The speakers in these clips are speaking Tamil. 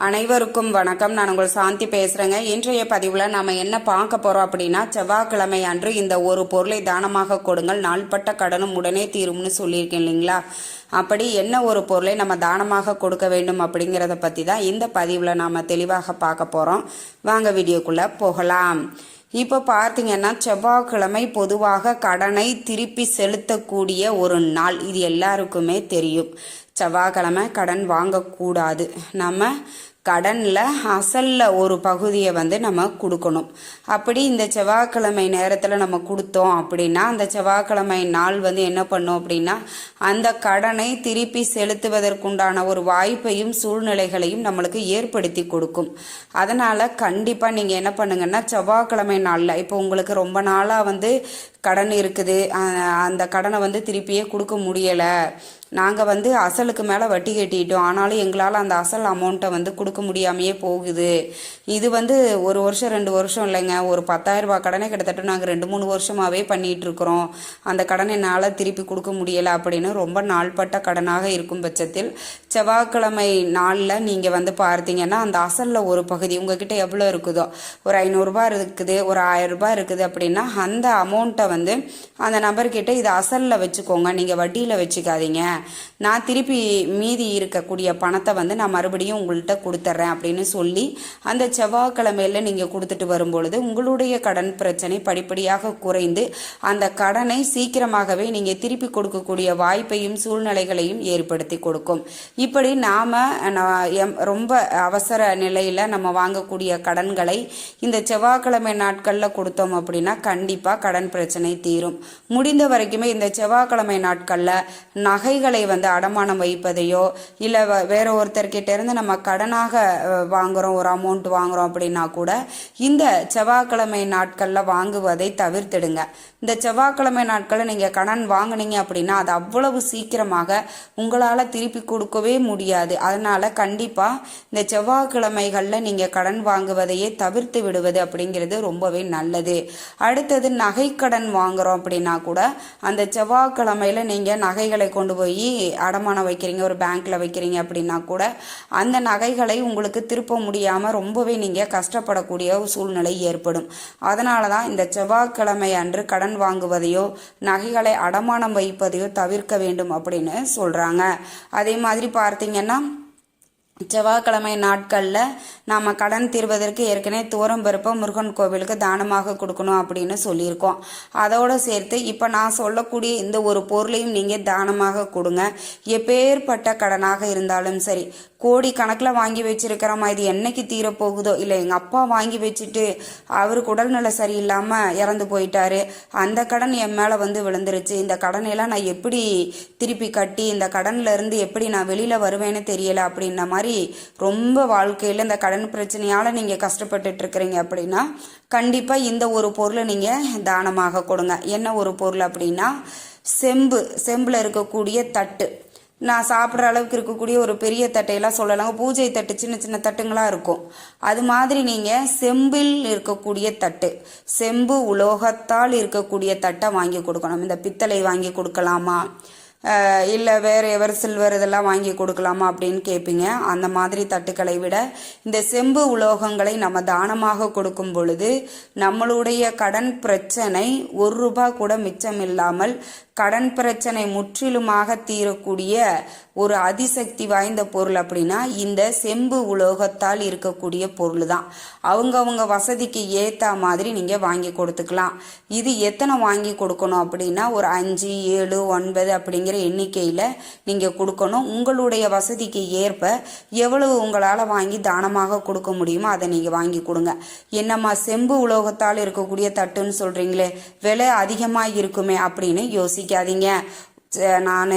அனைவருக்கும் வணக்கம். நான் உங்கள் சாந்தி பேசுகிறேங்க. இன்றைய பதிவில் நாம் என்ன பார்க்க போகிறோம் அப்படின்னா, செவ்வாய்க்கிழமை அன்று இந்த ஒரு பொருளை தானமாக கொடுங்கள், நாள்பட்ட கடனும் உடனே தீரும்னு சொல்லியிருக்கேன் இல்லைங்களா? அப்படி என்ன ஒரு பொருளை நம்ம தானமாக கொடுக்க வேண்டும் அப்படிங்கிறத பற்றி தான் இந்த பதிவில் நாம் தெளிவாக பார்க்க போகிறோம். வாங்க வீடியோக்குள்ளே போகலாம். இப்போ பார்த்தீங்கன்னா, செவ்வாய்க்கிழமை பொதுவாக கடனை திருப்பி செலுத்தக்கூடிய ஒரு நாள். இது எல்லாருக்குமே தெரியும். செவ்வாய்க்கிழமை கடன் வாங்கக்கூடாது. நம்ம கடனில் அசலில் ஒரு பகுதியை நம்ம கொடுக்கணும். அப்படி இந்த செவ்வாய்க்கிழமை நேரத்தில் நம்ம கொடுத்தோம் அப்படின்னா, அந்த செவ்வாய்க்கிழமை நாள் என்ன பண்ணோம் அப்படின்னா, அந்த கடனை திருப்பி செலுத்துவதற்குண்டான ஒரு வாய்ப்பையும் சூழ்நிலைகளையும் நம்மளுக்கு ஏற்படுத்தி கொடுக்கும். அதனால் கண்டிப்பாக நீங்கள் என்ன பண்ணுங்கன்னா, செவ்வாய்க்கிழமை நாளில் இப்போ உங்களுக்கு ரொம்ப நாளாக கடன் இருக்குது, அந்த கடனை திருப்பியே கொடுக்க முடியலை, நாங்கள் அசலுக்கு மேலே வட்டி கட்டிட்டோம், ஆனாலும் எங்களால் அந்த அசல் அமௌண்ட்டை கொடுக்க முடியாமையே போகுது. இது 1 வருஷம் 2 வருஷம் இல்லைங்க, ஒரு 10,000 ரூபாய் கடனை கிட்டத்தட்ட நாங்கள் 2-3 வருஷமாகவே பண்ணிகிட்டு இருக்கிறோம். அந்த கடனை என்னால் திருப்பி கொடுக்க முடியலை அப்படின்னு ரொம்ப நாள்பட்ட கடனாக இருக்கும் பட்சத்தில் செவ்வாய்க்கிழமை நாளில் நீங்கள் பார்த்தீங்கன்னா, அந்த அசலில் ஒரு பகுதி உங்ககிட்ட எவ்வளோ இருக்குதோ, ஒரு 500 ரூபாய் இருக்குது, ஒரு 1000 ரூபாய் இருக்குது அப்படின்னா, அந்த அமௌண்ட்டை அந்த நபர்கிட்ட இது அசலில் வச்சுக்கோங்க, நீங்கள் வட்டியில் வச்சுக்காதீங்க, நான் திருப்பி மீதி இருக்கக்கூடிய பணத்தை நான் மறுபடியும் உங்கள்கிட்ட கொடுத்துட்றேன் அப்படின்னு சொல்லி அந்த செவ்வாய்க்கிழமையில் நீங்கள் கொடுத்துட்டு வரும்பொழுது உங்களுடைய கடன் பிரச்சனை படிப்படியாக குறைந்து அந்த கடனை சீக்கிரமாகவே நீங்கள் திருப்பி கொடுக்கக்கூடிய வாய்ப்பையும் சூழ்நிலைகளையும் ஏற்படுத்தி கொடுக்கும். இப்படி நாம் ரொம்ப அவசர நிலையில் நம்ம வாங்கக்கூடிய கடன்களை இந்த செவ்வாய்க்கிழமை நாட்களில் கொடுத்தோம் அப்படின்னா கண்டிப்பாக கடன் பிரச்சனை தீரும். முடிந்த வரைக்குமே இந்த செவ்வாய்க்கிழமை நாட்களில் நகைகளை அடமானம் வைப்பதையோ இல்லை வேற ஒருத்தர்கிட்ட இருந்து நம்ம கடனாக வாங்குறோம், ஒரு அமௌண்ட் வாங்குறோம் அப்படின்னா கூட இந்த செவ்வாய்க்கிழமை நாட்களில் வாங்குவதை தவிர்த்திடுங்க. இந்த செவ்வாய்க்கிழமை நாட்களில் நீங்கள் கடன் வாங்கினீங்க அப்படின்னா அது அவ்வளவு சீக்கிரமாக உங்களால் திருப்பி கொடுக்கவே முடியாது. அதனால் கண்டிப்பாக இந்த செவ்வாய்க்கிழமைகளில் நீங்கள் கடன் வாங்குவதையே தவிர்த்து விடுவது அப்படிங்கிறது ரொம்பவே நல்லது. அடுத்தது நகை கடன் வாங்குறோம் அப்படின்னா கூட அந்த செவ்வாய்க்கிழமையில் நீங்கள் நகைகளை கொண்டு போய் அடமானம் வைக்கிறீங்க, ஒரு பேங்க்ல வைக்கிறீங்க அப்படின்னா கூட அந்த நகைகளை உங்களுக்கு திருப்ப முடியாமல் ரொம்பவே நீங்கள் கஷ்டப்படக்கூடிய சூழ்நிலை ஏற்படும். அதனால தான் இந்த செவ்வாய்க்கிழமை அன்று கடன் வாங்குவதையோ நகைகளை அடமானம் வைப்பதையோ தவிர்க்க வேண்டும் அப்படின்னு சொல்கிறாங்க. அதே மாதிரி பார்த்தீங்கன்னா, செவ்வாய்க்கிழமை நாட்களில் நாம் கடன் தீர்வதற்கு ஏற்கனவே துவரம்பருப்பை முருகன் கோவிலுக்கு தானமாக கொடுக்கணும் அப்படின்னு சொல்லியிருக்கோம். அதோடு சேர்த்து இப்போ நான் சொல்லக்கூடிய இந்த ஒரு பொருளையும் நீங்கள் தானமாக கொடுங்க. எப்பேற்பட்ட கடனாக இருந்தாலும் சரி, கோடி கணக்கில் வாங்கி வச்சிருக்கிறோமா, இது என்னைக்கு தீரப்போகுதோ, இல்லை எங்கள் அப்பா வாங்கி வச்சுட்டு அவருக்கு உடல்நல சரியில்லாமல் இறந்து போயிட்டாரு, அந்த கடன் என் மேலே விழுந்துருச்சு, இந்த கடனையெல்லாம் நான் எப்படி திருப்பி கட்டி இந்த கடன்ல இருந்து எப்படி நான் வெளியில் வருவேன்னு தெரியலை அப்படின்ன மாதிரி ரொம்ப வாழ்க்கையில் இந்த கடன் பிரச்சனையால் நீங்கள் கஷ்டப்பட்டுட்டு இருக்கிறீங்க அப்படின்னா கண்டிப்பாக இந்த ஒரு பொருளை நீங்கள் தானமாக கொடுங்க. என்ன ஒரு பொருள் அப்படின்னா, செம்பில் இருக்கக்கூடிய தட்டு. நான் சாப்பிட்ற அளவுக்கு இருக்கக்கூடிய ஒரு பெரிய தட்டையெல்லாம் சொல்லலாங்க, பூஜை தட்டு, சின்ன சின்ன தட்டுங்களாக இருக்கும். அது மாதிரி நீங்கள் செம்பில் இருக்கக்கூடிய தட்டு, செம்பு உலோகத்தால் இருக்கக்கூடிய தட்டை வாங்கி கொடுக்கணும். இந்த பித்தளை வாங்கி கொடுக்கலாமா, இல்லை வேறு எவர் சில்வர் இதெல்லாம் வாங்கி கொடுக்கலாமா அப்படின்னு கேட்பீங்க. அந்த மாதிரி தட்டுக்களை விட இந்த செம்பு உலோகங்களை நம்ம தானமாக கொடுக்கும் பொழுது நம்மளுடைய கடன் பிரச்சனை 1 ரூபாய் கூட மிச்சம் இல்லாமல் கடன் பிரச்சனை முற்றிலுமாக தீரக்கூடிய ஒரு அதிசக்தி வாய்ந்த பொருள் அப்படின்னா இந்த செம்பு உலோகத்தால் இருக்கக்கூடிய பொருள் தான். அவங்க வசதிக்கு ஏற்ற மாதிரி நீங்கள் வாங்கி கொடுத்துக்கலாம். இது எத்தனை வாங்கி கொடுக்கணும் அப்படின்னா, ஒரு 5, 7, 9 அப்படிங்கிற எண்ணிக்கையில் நீங்கள் கொடுக்கணும். உங்களுடைய வசதிக்கு ஏற்ப எவ்வளவு உங்களால் வாங்கி தானமாக கொடுக்க முடியுமோ அதை நீங்கள் வாங்கி கொடுங்க. என்னம்மா செம்பு உலோகத்தால் இருக்கக்கூடிய தட்டுன்னு சொல்கிறீங்களே, விலை அதிகமாக இருக்குமே அப்படின்னு யோசிக்காதீங்க. நான்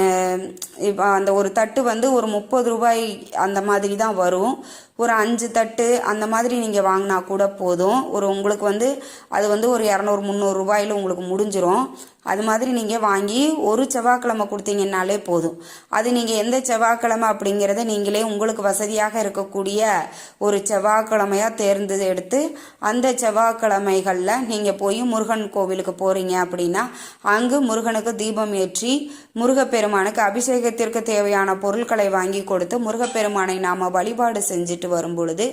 இப்போ அந்த ஒரு தட்டு ஒரு 30 ரூபாய் அந்த மாதிரி தான் வரும். ஒரு 5 தட்டு அந்த மாதிரி நீங்கள் வாங்கினா கூட போதும். உங்களுக்கு அது ஒரு 200-300 ரூபாயில் உங்களுக்கு முடிஞ்சிடும். அது மாதிரி நீங்கள் வாங்கி ஒரு செவ்வாய்க்கிழமை கொடுத்தீங்கன்னாலே போதும். அது நீங்கள் எந்த செவ்வாய்க்கிழமை அப்படிங்கிறத நீங்களே உங்களுக்கு வசதியாக இருக்கக்கூடிய ஒரு செவ்வாய்க்கிழமையாக தேர்ந்தெடுத்து அந்த செவ்வாய்க்கிழமைகளில் நீங்கள் போய் முருகன் கோவிலுக்கு போகிறீங்க அப்படின்னா அங்கு முருகனுக்கு தீபம் ஏற்றி முருகப்பெருமானுக்கு அபிஷேகத்திற்கு தேவையான பொருட்களை வாங்கி கொடுத்து முருகப்பெருமானை நாம் வழிபாடு செஞ்சுட்டு வரும் பொழுது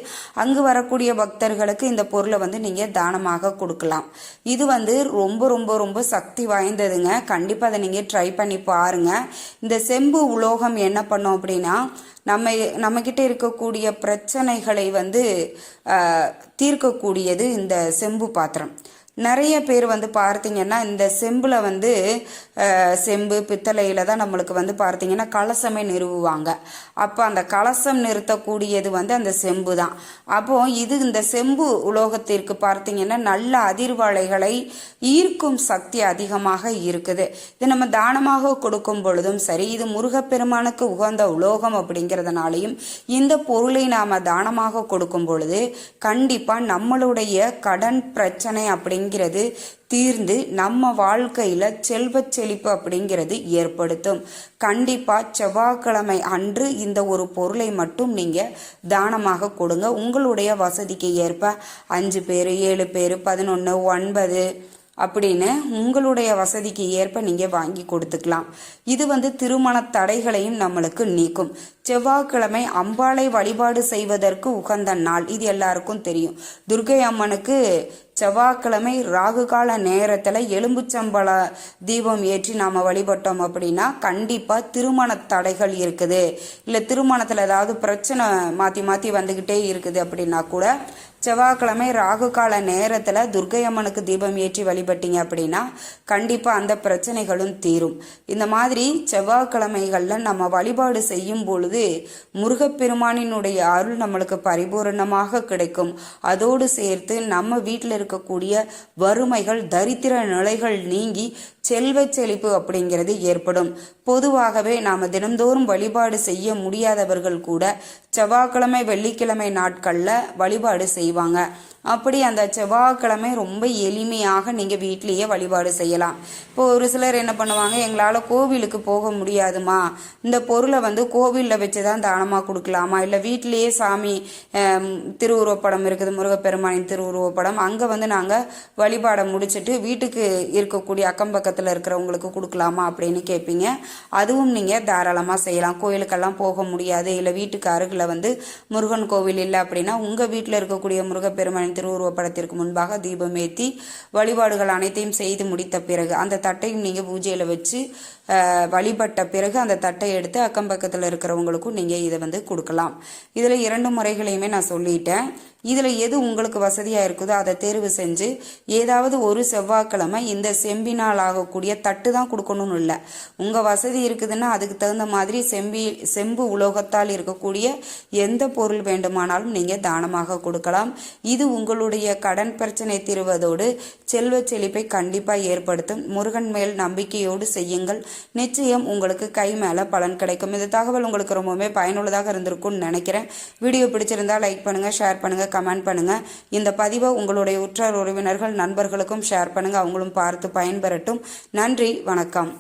அங்கு வரக்கூடிய பக்தர்களுக்கு இந்த பொருளை நீங்கள் தானமாக கொடுக்கலாம். இது ரொம்ப ரொம்ப ரொம்ப சக்தி வாய்ந்ததுங்க. கண்டிப்பாக அதை நீங்கள் ட்ரை பண்ணி பாருங்க. இந்த செம்பு உலோகம் என்ன பண்ணோம் அப்படின்னா நம்மக்கிட்ட இருக்கக்கூடிய பிரச்சனைகளை தீர்க்கக்கூடியது இந்த செம்பு பாத்திரம். நிறைய பேர் பார்த்தீங்கன்னா இந்த செம்பில் செம்பு பித்தளையில் தான் நம்மளுக்கு பார்த்தீங்கன்னா கலசமே நிறுவுவாங்க. அப்போ அந்த கலசம் நிறுத்தக்கூடியது அந்த செம்பு தான். அப்போது இந்த செம்பு உலோகத்திற்கு பார்த்தீங்கன்னா நல்ல அதிர்வலைகளை ஈர்க்கும் சக்தி அதிகமாக இருக்குது. இது நம்ம தானமாக கொடுக்கும் பொழுதும் சரி, இது முருகப்பெருமானுக்கு உகந்த உலோகம் அப்படிங்கிறதுனாலையும் இந்த பொருளை நாம் தானமாக கொடுக்கும் பொழுது கண்டிப்பாக நம்மளுடைய கடன் பிரச்சனை அப்படிங்கிறது தீர்ந்து நம்ம வாழ்க்கையில செல்வ செழிப்பு அப்படிங்கிறது ஏற்படுத்தும். கண்டிப்பா செவ்வாய்க்கிழமை அன்று இந்த ஒரு பொருளை மட்டும் நீங்க தானமாக கொடுங்க. உங்களுடைய வசதிக்கு ஏற்ப 5 பேர் 7 பேர் 11 9 அப்படின்னு உங்களுடைய வசதிக்கு ஏற்ப நீங்க வாங்கி கொடுத்துக்கலாம். இது திருமண தடைகளையும் நம்மளுக்கு நீக்கும். செவ்வாய்க்கிழமை அம்பாளை வழிபாடு செய்வதற்கு உகந்த நாள். இது எல்லாருக்கும் தெரியும். துர்க்கை அம்மனுக்கு செவ்வாய்க்கிழமை ராகு கால நேரத்தில் எலும்புச்சம்பள தீபம் ஏற்றி நாம் வழிபட்டோம் அப்படின்னா கண்டிப்பாக திருமண தடைகள் இருக்குது, இல்லை திருமணத்தில் ஏதாவது பிரச்சனை மாற்றி மாற்றி வந்துக்கிட்டே இருக்குது அப்படின்னா கூட செவ்வாய்க்கிழமை ராகு கால நேரத்தில் துர்க்கை அம்மனுக்கு தீபம் ஏற்றி வழிபட்டீங்க அப்படின்னா கண்டிப்பாக அந்த பிரச்சனைகளும் தீரும். இந்த மாதிரி செவ்வாய்க்கிழமைகளில் நம்ம வழிபாடு செய்யும் பொழுது முருகப்பெருமானினுடைய அருள் நம்மளுக்கு பரிபூரணமாக கிடைக்கும். அதோடு சேர்த்து நம்ம வீட்டில் இருக்கக்கூடிய வறுமைகள் தரித்திர நிலைகள் நீங்கி செல்வ செழிப்பு அப்படிங்கிறது ஏற்படும். பொதுவாகவே நாம் தினந்தோறும் வழிபாடு செய்ய முடியாதவர்கள் கூட செவ்வாய்க்கிழமை வெள்ளிக்கிழமை நாட்களில் வழிபாடு செய்வாங்க. அப்படி அந்த செவ்வாய்க்கிழமை ரொம்ப எளிமையாக நீங்கள் வீட்டிலேயே வழிபாடு செய்யலாம். இப்போ ஒரு சிலர் என்ன பண்ணுவாங்க, எங்களால் கோவிலுக்கு போக முடியாதுமா, இந்த பொருளை கோவிலில் வச்சு தான் தானமாக கொடுக்கலாமா, இல்லை வீட்டிலேயே சாமி திருவுருவப்படம் இருக்குது, முருகப்பெருமானின் திருவுருவப்படம், அங்கே நாங்கள் வழிபாடை முடிச்சுட்டு வீட்டுக்கு இருக்கக்கூடிய அக்கம் பக்கத்தில் இருக்கிறவங்களுக்கு கொடுக்கலாமா அப்படின்னு கேட்பீங்க. அதுவும் நீங்கள் தாராளமாக செய்யலாம். கோயிலுக்கெல்லாம் போக முடியாது, இல்லை வீட்டுக்கு அருகில் முருகன் கோவில் இல்லை அப்படின்னா உங்கள் வீட்டில் இருக்கக்கூடிய முருகப்பெருமானின் திருவுருவப்படத்திற்கு முன்பாக தீபம் ஏற்றி வழிபாடுகள் அனைத்தையும் செய்து முடித்த பிறகு அந்த தட்டையும் நீங்கள் பூஜையில் வச்சு வழிபட்ட பிறகு அந்த தட்டை எடுத்து அக்கம் பக்கத்தில் இருக்கிறவங்களுக்கும் நீங்கள் இதை கொடுக்கலாம். இதில் 2 முறைகளையுமே நான் சொல்லிட்டேன். இதில் எது உங்களுக்கு வசதியாக இருக்குதோ அதை தேர்வு செஞ்சு ஏதாவது ஒரு செவ்வாய்க்கிழமை இந்த செம்பினால் ஆகக்கூடிய தட்டு தான் கொடுக்கணும்னு இல்லை. உங்கள் வசதி இருக்குதுன்னா அதுக்கு தகுந்த மாதிரி செம்பு உலோகத்தால் இருக்கக்கூடிய எந்த பொருள் வேண்டுமானாலும் நீங்கள் தானமாக கொடுக்கலாம். இது உங்களுடைய கடன் பிரச்சனை தீர்வதோடு செல்வ செழிப்பை கண்டிப்பாக ஏற்படுத்தும். முருகன் மேல் நம்பிக்கையோடு செய்யுங்கள். நிச்சயம் உங்களுக்கு கை மேலே பலன் கிடைக்கும். இந்த தகவல் உங்களுக்கு ரொம்பவுமே பயனுள்ளதாக இருந்திருக்கும்னு நினைக்கிறேன். வீடியோ பிடிச்சிருந்தா லைக் பண்ணுங்கள், ஷேர் பண்ணுங்கள், கமெண்ட் பண்ணுங்கள். இந்த பதிவை உங்களுடைய உற்றார் உறவினர்கள் நண்பர்களுக்கும் ஷேர் பண்ணுங்கள். அவங்களும் பார்த்து பயன்பெறட்டும். நன்றி, வணக்கம்.